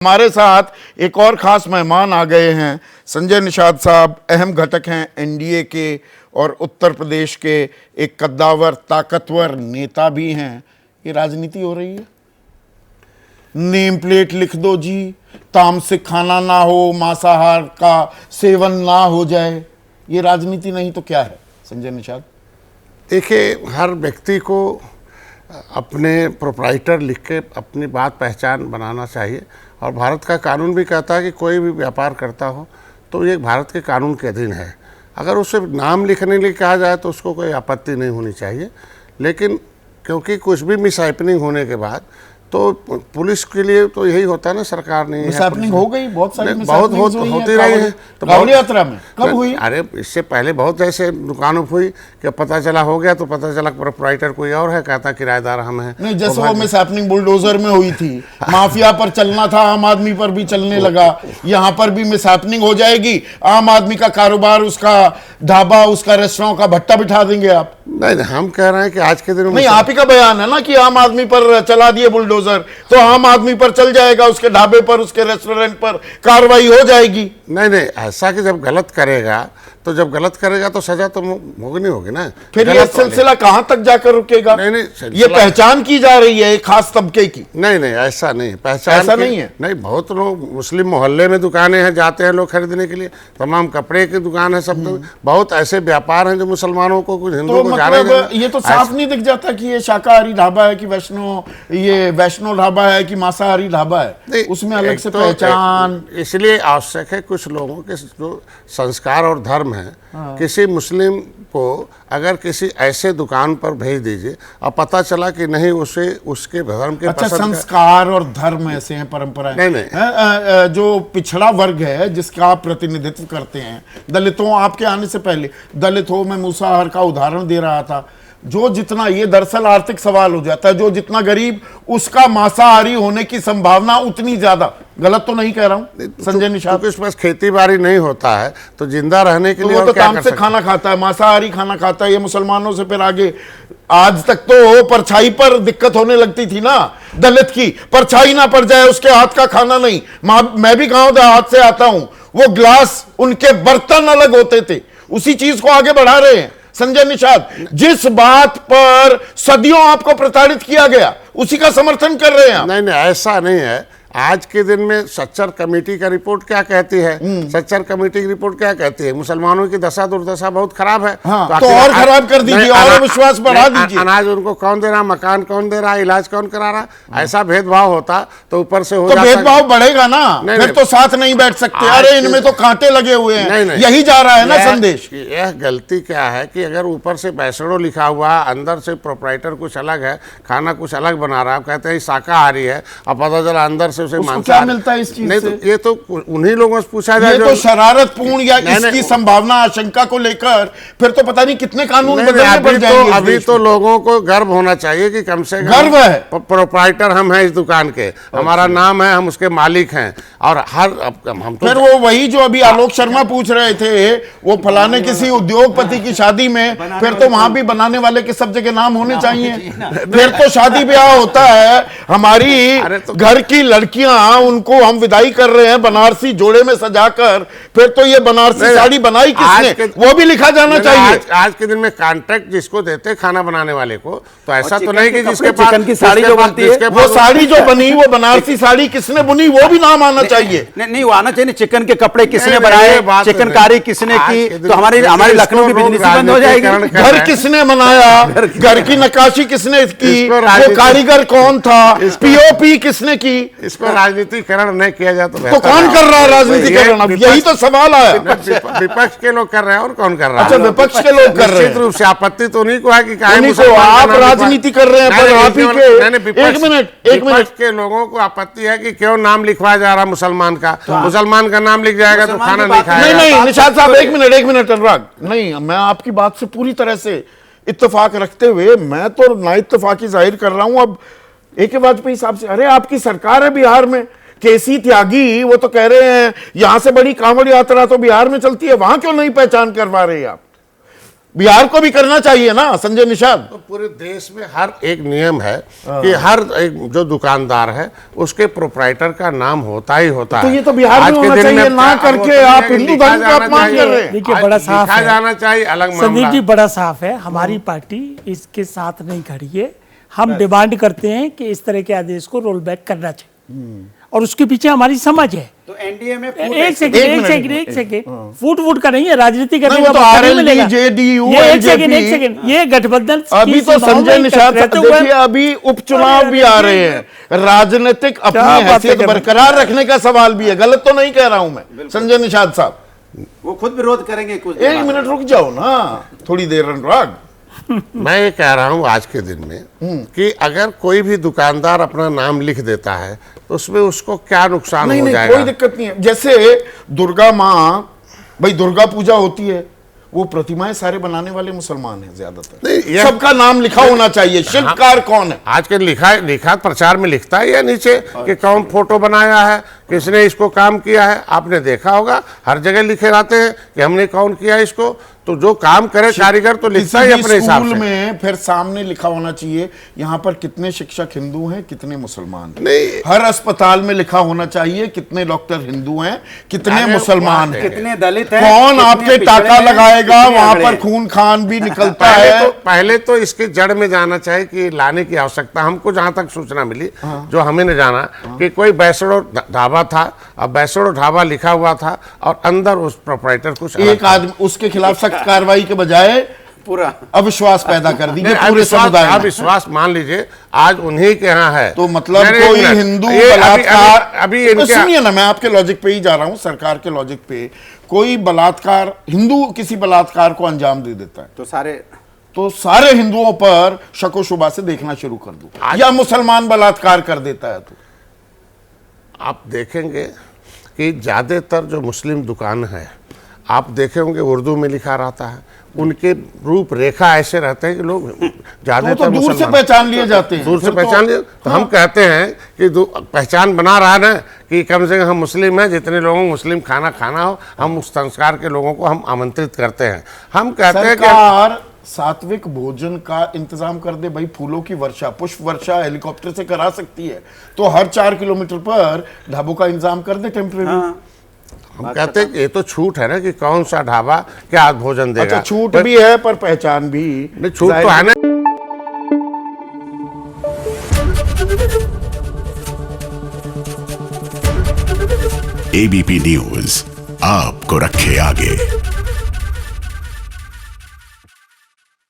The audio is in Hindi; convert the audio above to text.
हमारे साथ एक और खास मेहमान आ गए हैं। संजय निषाद साहब अहम घटक हैं एनडीए के और उत्तर प्रदेश के एक कद्दावर ताकतवर नेता भी हैं। ये राजनीति हो रही है। नेम प्लेट लिख दो जी, तामसिक खाना ना हो, मांसाहार का सेवन ना हो जाए, ये राजनीति नहीं तो क्या है संजय निषाद? देखिए, हर व्यक्ति को अपने प्रोप्राइटर लिख के अपनी बात पहचान बनाना चाहिए और भारत का कानून भी कहता है कि कोई भी व्यापार करता हो तो ये भारत के कानून के अधीन है। अगर उसे नाम लिखने के लिए कहा जाए तो उसको कोई आपत्ति नहीं होनी चाहिए, लेकिन क्योंकि कुछ भी मिसहैपनिंग होने के बाद तो पुलिस के लिए तो यही होता है ना, सरकार नहीं मिसहैपनिंग हो गई, बहुत सारी बहुत होती रही है। तो कांवड़ यात्रा में कब हुई? अरे इससे पहले बहुत ऐसे दुकानों हुई कि पता चला हो गया तो पता चला प्रोप्राइटर कोई और है, कहता किराएदार हम हैं। नहीं, जैसे वो मिसहैपनिंग बुलडोजर में हुई थी, माफिया पर चलना था, आम आदमी पर भी चलने लगा। यहाँ पर भी मिसहैपनिंग हो जाएगी, आम आदमी का कारोबार, उसका ढाबा, उसका रेस्टोरेंट का भट्टा बिठा देंगे आप। नहीं, हम कह रहे हैं कि आज के दिन नहीं, आप ही का बयान है ना कि आम आदमी पर चला दिए बुलडोजर, तो आम आदमी पर चल जाएगा, उसके ढाबे पर, उसके रेस्टोरेंट पर कार्रवाई हो जाएगी। नहीं, ऐसा कि जब गलत करेगा तो सजा तो भोगनी होगी ना। फिर ये सिलसिला कहां तक जाकर रुकेगा? नहीं, ये पहचान की जा रही है एक खास तबके की। नहीं, ऐसा नहीं, पहचान ऐसा नहीं है। नहीं, बहुत लोग मुस्लिम मोहल्ले में दुकानें हैं, जाते हैं लोग खरीदने के लिए, तमाम कपड़े की दुकान है, सब बहुत ऐसे व्यापार हैं जो मुसलमानों को, कुछ हिंदुओं को मतलब ये तो साफ नहीं दिख जाता कि ये शाकाहारी ढाबा है कि वैष्णो ढाबा है कि मांसाहारी ढाबा है, उसमें अलग से पहचान। इसलिए आवश्यक है कुछ लोगों के जो संस्कार और धर्म है। किसी मुस्लिम को अगर किसी ऐसे दुकान पर भेज दीजिए और पता चला कि नहीं उसे उसके धर्म के अच्छा, संस्कार और धर्म ऐसे हैं, परंपराएं नहीं। जो पिछड़ा वर्ग है जिसका आप प्रतिनिधित्व करते हैं, दलितों, आपके आने से पहले दलित हो, मैं मूसाहार का उदाहरण दे रहा था, जो जितना, ये दरअसल आर्थिक सवाल हो जाता है, जो जितना गरीब उसका मांसाहारी होने की संभावना उतनी ज्यादा। गलत तो नहीं कह रहा हूं संजय निषाद? उसके पास खेती बाड़ी नहीं होता है तो जिंदा रहने के लिए वो तो तामसिक खाना खाता है, मांसाहारी खाना खाता है। ये मुसलमानों से फिर आगे, आज तक तो परछाई पर दिक्कत होने लगती थी ना, दलित की परछाई ना पड़ जाए, उसके हाथ का खाना नहीं। मैं भी गांव देहात से आता हूं, वो ग्लास, उनके बर्तन अलग होते थे। उसी चीज को आगे बढ़ा रहे हैं संजय निषाद। जिस बात पर सदियों आपको प्रताड़ित किया गया उसी का समर्थन कर रहे हैं। नहीं, ऐसा नहीं है। आज के दिन में सच्चर कमेटी का रिपोर्ट क्या कहती है? सच्चर कमेटी की रिपोर्ट क्या कहती है? मुसलमानों की दशा दुर्दशा बहुत खराब है। हाँ, तो और खराब कर दीजिए और विश्वास बढ़ा दीजिए। अनाज उनको कौन दे रहा, मकान कौन दे रहा, इलाज कौन करा रहा? ऐसा भेदभाव होता तो ऊपर से हो तो भेदभाव बढ़ेगा ना, फिर तो साथ नहीं बैठ सकते। अरे इनमें तो कांटे लगे हुए हैं, यही जा रहा है ना संदेश। यह गलती क्या है कि अगर ऊपर से वैष्णो लिखा हुआ, अंदर से प्रोप्राइटर कुछ अलग है, खाना कुछ अलग बना रहा है, कहते हैं शाकाहारी है, और पता चला अंदर से उसे क्या मिलता है इस चीज नहीं से? तो ये तो उन्हीं लोगों से पूछा जाए। ये तो शरारतपूर्ण या इसकी संभावना, आशंका को लेकर फिर तो पता नहीं कितने कानून बदलने पड़ जाएंगे। अभी तो लोगों को गर्व होना चाहिए कि कम से कम गर्व है, प्रोप्राइटर हम हैं इस दुकान के, हमारा नाम है, हम उसके मालिक हैं। और हर हम तो फिर वो वही जो अभी आलोक शर्मा पूछ रहे थे, वो फलाने किसी उद्योगपति की शादी में, फिर तो वहां भी बनाने वाले के सब जगह नाम होने चाहिए। फिर तो शादी ब्याह होता है, हमारी घर की लड़कियां, उनको हम विदाई कर रहे हैं बनारसी जोड़े में सजाकर, फिर तो ये बनारसी साड़ी बनाई किसने, वो भी लिखा जाना चाहिए। आज के दिन में कॉन्ट्रैक्ट जिसको देते खाना बनाने वाले को, तो ऐसा तो नहीं कि जिसके पास चिकन की साड़ी जो बनती है, वो साड़ी जो बनी, वो बनारसी साड़ी किसने बुनी, वो भी नाम आना चाहिए। नहीं, वो आना चाहिए। चिकन के कपड़े किसने बनाए, चिकनकारी किसने की, तो हमारी लखनऊ की बिजनेस बंद हो जाएगी। घर किसने बनाया, घर की नक्काशी किसने की, वो कारीगर कौन था, पीओपी किसने की? इस पर राजनीतिकरण नहीं किया जाए तो कौन कर रहा है राजनीतिकरण? अब यही तो सवाल है। विपक्ष के लोग कर रहे हैं और कौन कर रहा है? अच्छा, विपक्ष के लोग कर रहे हैं। निश्चित रूप से आपत्ति तो नहीं को है कि आप राजनीति कर रहे हैं, पर आप ही के एक मिनट के लोगों को आपत्ति है कि क्यों नाम लिखवाया जा रहा मुसलमान का। मुसलमान का नाम लिख जाएगा तो खाना नहीं खाएगा। नहीं, निषाद साहब एक मिनट अनुराग, नहीं, मैं आपकी बात से पूरी तरह से इत्तेफाक रखते हुए मैं तो ना इत्तेफाकी जाहिर कर रहा हूं। अब AK वाजपेयी साहब से, अरे आपकी सरकार है बिहार में, केसी त्यागी, वो तो कह रहे हैं यहां से बड़ी कांवड़ यात्रा तो बिहार में चलती है, वहां क्यों नहीं पहचान करवा रहे आप? बिहार को भी करना चाहिए ना संजय निषाद। तो पूरे देश में हर एक नियम है कि हर एक जो दुकानदार है उसके प्रोप्राइटर का नाम होता ही होता तो है। ये तो बिहार आज में के होना दिन में चाहिए, ना क्या करके होता है आप कि हिंदू लिखा धर्म का जाना अपमान चाहिए। कर रहे हैं। देखिए आज बड़ा साफ लिखा है जाना चाहिए, अलग संदीप मामला। जी, बड़ा साफ है, हमारी पार्टी इसके साथ नहीं खड़ी है। हम डिमांड करते हैं कि इस तरह के आदेश को रोल बैक करना चाहिए और उसके पीछे हमारी समझ है। तो एनडीए में एक सेकंड फूट फूट का नहीं है, राजनीति करने नहीं, का वो तो मौका नहीं RLD, मिलेगा। JDU, ये एक LJP, सेकंड ये गठबंधन अभी की तो सीमाओं संजय में निषाद रहते हुए- देखिए अभी उपचुनाव भी आ रहे हैं, राजनीतिक अपनी बातें हैसियत कर रहे हैं? बरकरार रखने का सवाल भी है। गलत तो नहीं कह रहा हूं मैं संजय निषाद साहब। वो खुद विरोध करेंगे कुछ दिन एक बाद। मिनट रुक जाओ ना, थोड़ी देर अनुराग। मैं ये कह रहा हूँ आज के दिन में कि अगर कोई भी दुकानदार अपना नाम लिख देता है तो उसमें उसको क्या नुकसान नहीं हो नहीं जाएगा? कोई दिक्कत नहीं है। जैसे दुर्गा माँ, भाई दुर्गा पूजा होती है, वो प्रतिमाएं सारे बनाने वाले मुसलमान हैं ज्यादातर। नहीं, यह- सबका नाम लिखा होना चाहिए, शिल्पकार कौन है। आज के लिखा प्रचार में लिखता है या नीचे कि कौन फोटो बनाया है, किसने इसको काम किया है। आपने देखा होगा हर जगह लिखे रहते हैं कि हमने कौन किया इसको। तो जो काम करे कारीगर तो लिखता ही किसी भी अपने हिसाब स्कूल से। में फिर सामने लिखा होना चाहिए यहाँ पर कितने शिक्षक हिंदू हैं, कितने मुसलमान हैं। नहीं। हर अस्पताल में लिखा होना चाहिए कितने डॉक्टर हिंदू हैं, कितने अरे मुसलमान हैं, कितने दलित हैं, कौन कितने आपके पिछड़े टाका हैं, लगाएगा, कितने वहां अगड़े पर हैं। खून खान भी निकलता है। पहले तो इसके जड़ में जाना चाहिए कि लाने की आवश्यकता। हमको जहां तक सूचना मिली, जो हमें ने जाना कि कोई बैसड़ो ढाबा था, अब बैसड़ो ढाबा लिखा हुआ था और अंदर उस प्रोप्राइटर कुछ अलग एक था। आदमी उसके खिलाफ सख्त कार्रवाई के बजाय पूरा अविश्वास पैदा कर दी नहीं, पूरे समुदाय में। अविश्वास मान लीजिए आज उन्हीं के यहाँ है। तो मतलब नहीं, कोई एक मिनट। हिंदू ये बलात्कार, अभी तो इनके सुनिए ना, मैं आपके लॉजिक पे ही जा रहा हूं, सरकार के लॉजिक पे। कोई बलात्कार, हिंदू किसी बलात्कार को अंजाम दे देता है तो सारे हिंदुओं पर शको शुबा से देखना शुरू कर दो, या मुसलमान बलात्कार कर देता है तो आप देखेंगे कि ज़्यादातर जो मुस्लिम दुकान है, आप देखे होंगे उर्दू में लिखा रहता है, उनके रूपरेखा ऐसे रहते हैं कि लोग वो ज़्यादातर तो दूर से मुसलमान पहचान लिए जाते हैं। दूर से फिर तो- पहचान लिए। तो हम कहते हैं कि पहचान बना रहा है ना कि कम से कम हम मुस्लिम हैं, जितने लोगों को मुस्लिम खाना खाना हो हम उस संस्कार के लोगों को हम आमंत्रित करते हैं। हम कहते हैं कि सरकार सात्विक भोजन का इंतजाम कर दे भाई, फूलों की वर्षा, पुष्प वर्षा हेलीकॉप्टर से करा सकती है, तो हर 4 किलोमीटर पर ढाबों का इंतजाम कर दे टेम्परेरी। हम कहते हैं कि ये तो छूट है ना कि कौन सा ढाबा क्या भोजन देगा। अच्छा छूट भी है पर पहचान भी। नहीं, छूट तो है ना। एबीपी न्यूज आपको रखे आगे।